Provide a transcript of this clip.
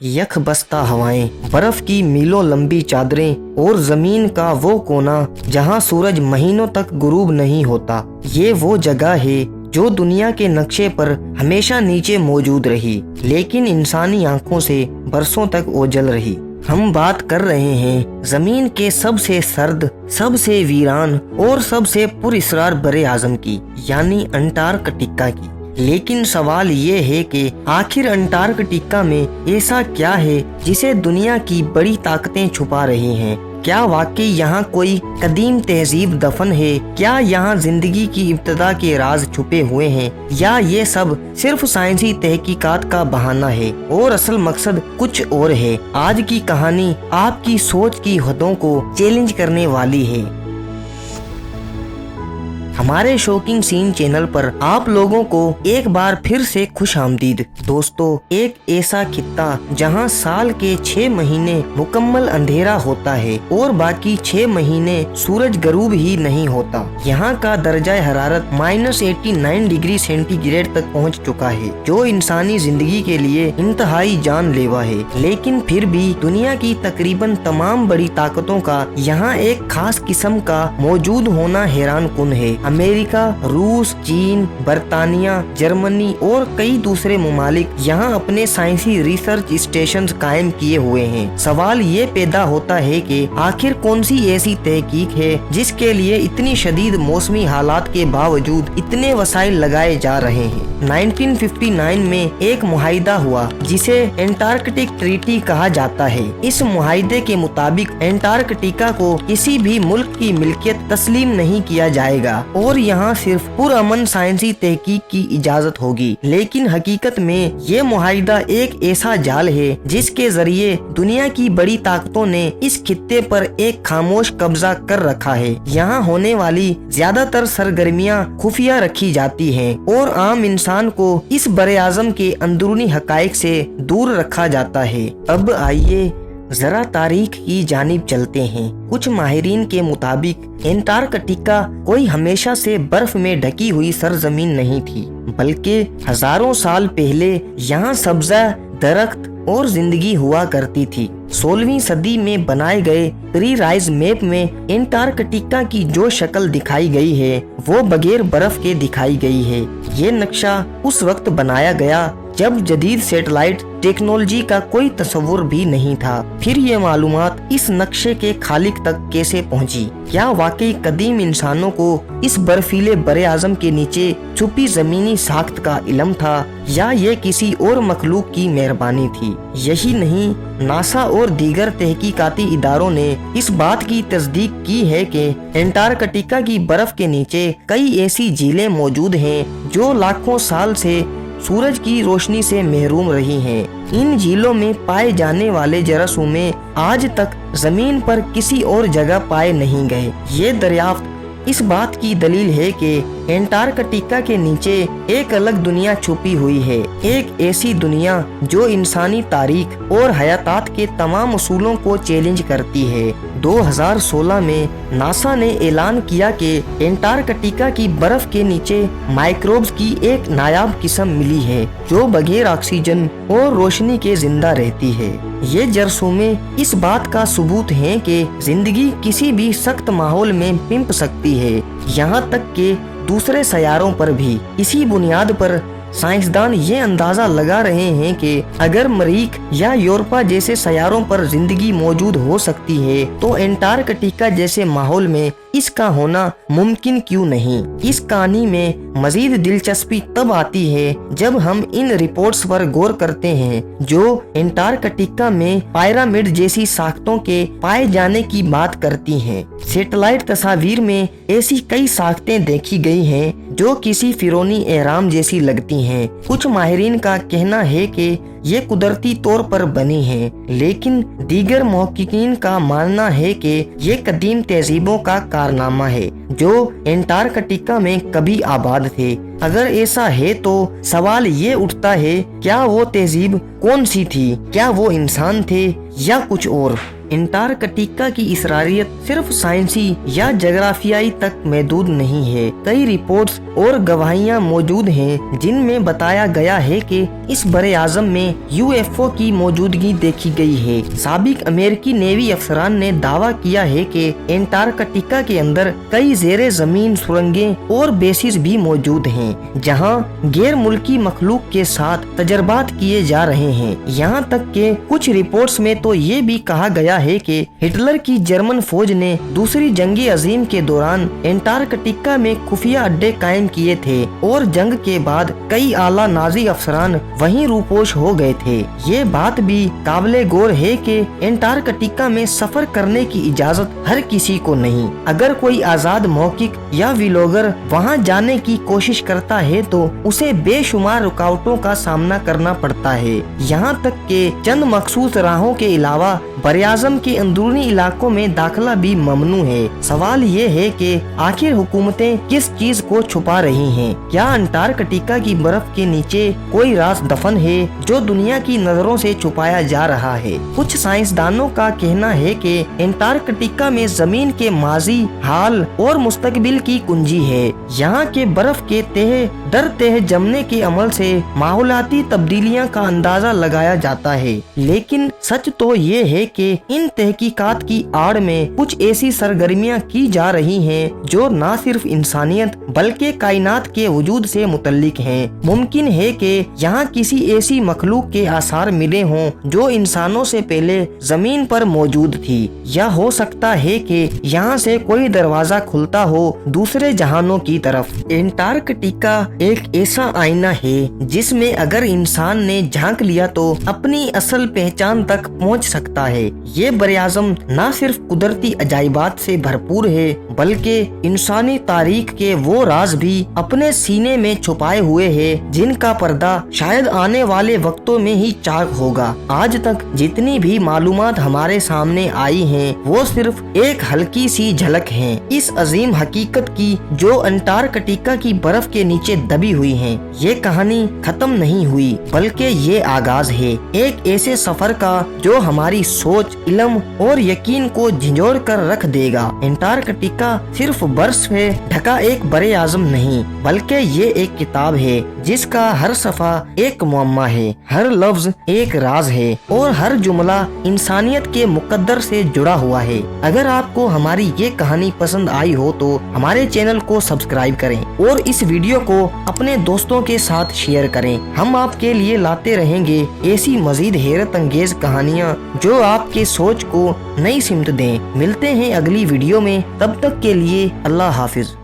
यख बस्ता हवाएं, बर्फ की मीलों लंबी चादरें और जमीन का वो कोना जहां सूरज महीनों तक गुरूब नहीं होता। ये वो जगह है जो दुनिया के नक्शे पर हमेशा नीचे मौजूद रही, लेकिन इंसानी आंखों से बरसों तक ओझल रही। हम बात कर रहे हैं जमीन के सबसे सर्द, सबसे वीरान और सबसे पुरअसरार बरे आजम की, यानी अंटार्कटिका की। लेकिन सवाल ये है कि आखिर अंटार्कटिका में ऐसा क्या है जिसे दुनिया की बड़ी ताकतें छुपा रही हैं? क्या वाकई यहाँ कोई कदीम तहजीब दफन है? क्या यहाँ जिंदगी की इब्तिदा के राज छुपे हुए हैं, या ये सब सिर्फ साइंसी तहकीकात का बहाना है और असल मकसद कुछ और है? आज की कहानी आपकी सोच की हदों को चैलेंज करने वाली है। हमारे शॉकिंग सीन चैनल पर आप लोगों को एक बार फिर से खुश आमदीद। दोस्तों, एक ऐसा खित्ता जहां साल के 6 महीने मुकम्मल अंधेरा होता है और बाकी 6 महीने सूरज गरूब ही नहीं होता। यहां का दर्जा हरारत -89 डिग्री सेंटीग्रेड तक पहुंच चुका है, जो इंसानी जिंदगी के लिए इंतहाई जानलेवा है। लेकिन फिर भी दुनिया की तकरीबन तमाम बड़ी ताकतों का यहाँ एक खास किस्म का मौजूद होना हैरान कुन है। अमेरिका, रूस, चीन, बर्तानिया, जर्मनी और कई दूसरे मुमालिक यहाँ अपने साइंसी रिसर्च स्टेशन कायम किए हुए हैं। सवाल ये पैदा होता है कि आखिर कौन सी ऐसी तहकीक है जिसके लिए इतनी शदीद मौसमी हालात के बावजूद इतने वसाइल लगाए जा रहे हैं। 1959 में एक मुआहिदा हुआ जिसे एंटार्कटिक ट्रीटी कहा जाता है। इस मुआहिदे के मुताबिक एंटार्कटिका को किसी भी मुल्क की मिल्कियत तस्लीम नहीं किया जाएगा और यहाँ सिर्फ पुरअमन साइंसी तहकीक की इजाजत होगी। लेकिन हकीकत में ये मुआहिदा एक ऐसा जाल है जिसके जरिए दुनिया की बड़ी ताकतों ने इस खित्ते पर एक खामोश कब्जा कर रखा है। यहाँ होने वाली ज्यादातर सरगर्मियाँ खुफिया रखी जाती हैं और आम इंसान को इस बरे आजम के अंदरूनी हकाइक से दूर रखा जाता है। अब आइए जरा तारीख की जानिब चलते हैं। कुछ माहिरीन के मुताबिक एंटार्कटिका कोई हमेशा से बर्फ में ढकी हुई सरजमीन नहीं थी, बल्कि हजारों साल पहले यहाँ सब्जा, दरख्त और जिंदगी हुआ करती थी। 16वीं सदी में बनाए गए प्री राइज मैप में एंटार्कटिका की जो शक्ल दिखाई गई है वो बगैर बर्फ के दिखाई गई है। ये नक्शा उस वक्त बनाया गया जब जदीद सैटेलाइट टेक्नोलॉजी का कोई तस्वुर भी नहीं था। फिर ये मालूमात इस नक्शे के खालिक तक कैसे पहुंची? क्या वाकई कदीम इंसानों को इस बर्फीले बरे आजम के नीचे छुपी जमीनी साख्त का इल्म था, या ये किसी और मखलूक की मेहरबानी थी? यही नहीं, नासा और दीगर तहकीकाती इदारों ने इस बात की तस्दीक की है कि एंटार्कटिका की बर्फ के नीचे कई ऐसी झीलें मौजूद हैं जो लाखों साल से सूरज की रोशनी से महरूम रही हैं। इन झीलों में पाए जाने वाले जरासीम आज तक जमीन पर किसी और जगह पाए नहीं गए। ये दरियाफ्त इस बात की दलील है कि एंटार्कटिका के नीचे एक अलग दुनिया छुपी हुई है, एक ऐसी दुनिया जो इंसानी तारीख और हयातात के तमाम उसूलों को चैलेंज करती है। 2016 में नासा ने ऐलान किया कि एंटार्कटिका की बर्फ के नीचे माइक्रोब्स की एक नायाब किस्म मिली है जो बगैर ऑक्सीजन और रोशनी के जिंदा रहती है। ये जरासीम इस बात का सबूत है कि जिंदगी किसी भी सख्त माहौल में पिंप सकती है, यहाँ तक कि दूसरे सैयारों पर भी। इसी बुनियाद पर साइंसदान ये अंदाजा लगा रहे हैं कि अगर मरीख या यूरोपा जैसे सैयारों पर जिंदगी मौजूद हो सकती है तो एंटार्कटिका जैसे माहौल में इसका होना मुमकिन क्यों नहीं? इस कहानी में मजीद दिलचस्पी तब आती है जब हम इन रिपोर्ट्स पर गौर करते हैं जो एंटार्कटिका में पिरामिड जैसी साख्तों के पाए जाने की बात करती हैं। सैटेलाइट तस्वीर में ऐसी कई साख्तें देखी गई हैं जो किसी फिरौनी एहराम जैसी लगती हैं। कुछ माहिरीन का कहना है कि ये कुदरती तौर पर बनी हैं, लेकिन दीगर मुहक्किकीन का मानना है कि ये कदीम तहजीबों का कारनामा है जो एंटार्कटिका में कभी आबाद थे। अगर ऐसा है तो सवाल ये उठता है, क्या वो तहजीब कौन सी थी? क्या वो इंसान थे या कुछ और? एंटार्कटिका की इसरारियत सिर्फ साइंसी या जगराफियाई तक महदूद नहीं है। कई रिपोर्ट्स और गवाहियां मौजूद हैं जिनमें बताया गया है कि इस बरे आजम में UFO की मौजूदगी देखी गई है। साबिक अमेरिकी नेवी अफसरान ने दावा किया है कि एंटार्कटिका के अंदर कई ज़ेरे जमीन सुरंगें और बेसिस भी मौजूद हैं जहां गैर मुल्की मखलूक के साथ तजर्बात किए जा रहे हैं। यहां तक के कुछ रिपोर्ट्स में तो ये भी कहा गया है कि हिटलर की जर्मन फौज ने दूसरी जंग अजीम के दौरान एंटार्कटिका में खुफिया अड्डे कायम किए थे और जंग के बाद कई आला नाजी अफसरान वहीं रूपोश हो गए थे। ये बात भी काबिले गौर है कि एंटार्कटिका में सफर करने की इजाजत हर किसी को नहीं। अगर कोई आजाद मौकिक या व्लॉगर वहां जाने की कोशिश करता है तो उसे बेशुमार रुकावटों का सामना करना पड़ता है। यहाँ तक के चंद मखसूस राहों के अलावा बरे-आज़म के अंदरूनी इलाकों में दाखिला भी ममनू है। सवाल ये है कि आखिर हुकूमतें किस चीज को छुपा रही हैं? क्या अंटार्कटिका की बर्फ के नीचे कोई राज दफन है जो दुनिया की नजरों से छुपाया जा रहा है? कुछ साइंसदानों का कहना है कि अंटार्कटिका में जमीन के माजी, हाल और मुस्तकबिल की कुंजी है। यहाँ के बर्फ के तह दर तह जमने के अमल से माहौलाती तब्दीलियाँ का अंदाजा लगाया जाता है। लेकिन सच तो ये है कि इन तहकीकात की आड़ में कुछ ऐसी सरगर्मियां की जा रही हैं जो न सिर्फ इंसानियत बल्कि कायनात के वजूद से मुतल्लिक हैं। मुमकिन है कि यहाँ किसी ऐसी मखलूक के आसार मिले हों जो इंसानों से पहले जमीन पर मौजूद थी, या हो सकता है कि यहाँ से कोई दरवाजा खुलता हो दूसरे जहानों की तरफ। एंटार्कटिका एक ऐसा आईना है जिसमें अगर इंसान ने झांक लिया तो अपनी असल पहचान तक पहुँच सकता है। ये बरे-आज़म न सिर्फ कुदरती अजाइबात से भरपूर है बल्कि इंसानी तारीख के वो राज भी अपने सीने में छुपाए हुए हैं जिनका पर्दा शायद आने वाले वक्तों में ही चाक होगा। आज तक जितनी भी मालूमात हमारे सामने आई हैं वो सिर्फ एक हल्की सी झलक है इस अजीम हकीकत की जो अंटार्कटिका की बर्फ के नीचे दबी हुई है। ये कहानी खत्म नहीं हुई बल्कि ये आगाज है एक ऐसे सफर का जो हमारी सोच, इल्म और यकीन को झिंझोड़ कर रख देगा। एंटार्कटिका सिर्फ बर्फ से ढका एक बरे-आज़म नहीं बल्कि ये एक किताब है जिसका हर सफा एक मुअम्मा है, हर लफ्ज एक राज है और हर जुमला इंसानियत के मुकद्दर से जुड़ा हुआ है। अगर आपको हमारी ये कहानी पसंद आई हो तो हमारे चैनल को सब्सक्राइब करें और इस वीडियो को अपने दोस्तों के साथ शेयर करें। हम आपके लिए लाते रहेंगे ऐसी मजीद हैरत अंगेज कहानियाँ जो आपके सोच को नई सिमत दें। मिलते हैं अगली वीडियो में, तब तक के लिए अल्लाह हाफिज।